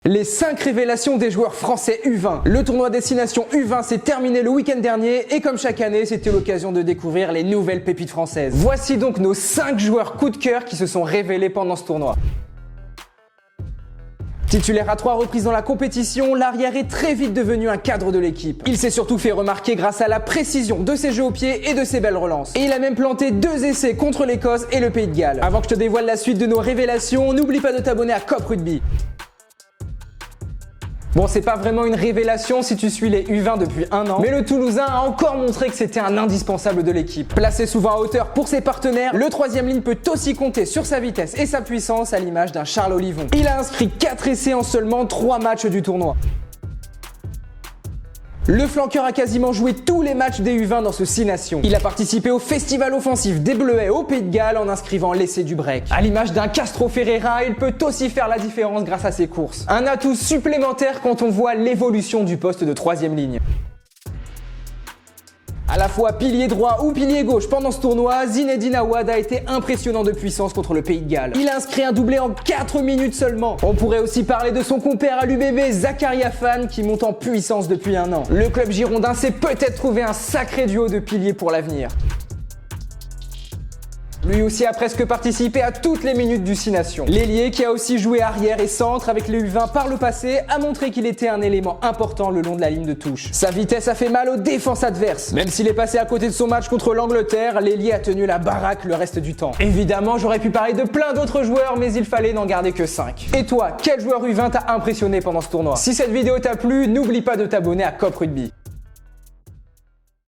Les 5 révélations des joueurs français U20. Le tournoi Destination U20 s'est terminé le week-end dernier et comme chaque année, c'était l'occasion de découvrir les nouvelles pépites françaises. Voici donc nos 5 joueurs coup de cœur qui se sont révélés pendant ce tournoi. Titulaire à 3 reprises dans la compétition, l'arrière est très vite devenu un cadre de l'équipe. Il s'est surtout fait remarquer grâce à la précision de ses jeux au pied et de ses belles relances. Et il a même planté 2 essais contre l'Écosse et le Pays de Galles. Avant que je te dévoile la suite de nos révélations, n'oublie pas de t'abonner à Cop Rugby. Bon, c'est pas vraiment une révélation si tu suis les U20 depuis un an, mais le Toulousain a encore montré que c'était un indispensable de l'équipe. Placé souvent à hauteur pour ses partenaires, le 3e ligne peut aussi compter sur sa vitesse et sa puissance à l'image d'un Charles Olivon. Il a inscrit 4 essais en seulement 3 matchs du tournoi. Le flanqueur a quasiment joué tous les matchs des U20 dans ce 6 nations. Il a participé au festival offensif des Bleuets au Pays de Galles en inscrivant l'essai du break. À l'image d'un Castro Ferreira, il peut aussi faire la différence grâce à ses courses. Un atout supplémentaire quand on voit l'évolution du poste de 3e ligne. À la fois pilier droit ou pilier gauche pendant ce tournoi, Zinedine Aouad a été impressionnant de puissance contre le Pays de Galles. Il a inscrit un doublé en 4 minutes seulement. On pourrait aussi parler de son compère à l'UBB, Zakaria Fan, qui monte en puissance depuis un an. Le club girondin s'est peut-être trouvé un sacré duo de piliers pour l'avenir. Lui aussi a presque participé à toutes les minutes du 6 nations. L'ailier, qui a aussi joué arrière et centre avec les U20 par le passé, a montré qu'il était un élément important le long de la ligne de touche. Sa vitesse a fait mal aux défenses adverses. Même s'il est passé à côté de son match contre l'Angleterre, l'ailier a tenu la baraque le reste du temps. Évidemment, j'aurais pu parler de plein d'autres joueurs, mais il fallait n'en garder que 5. Et toi, quel joueur U20 t'a impressionné pendant ce tournoi? Si cette vidéo t'a plu, n'oublie pas de t'abonner à Cop Rugby.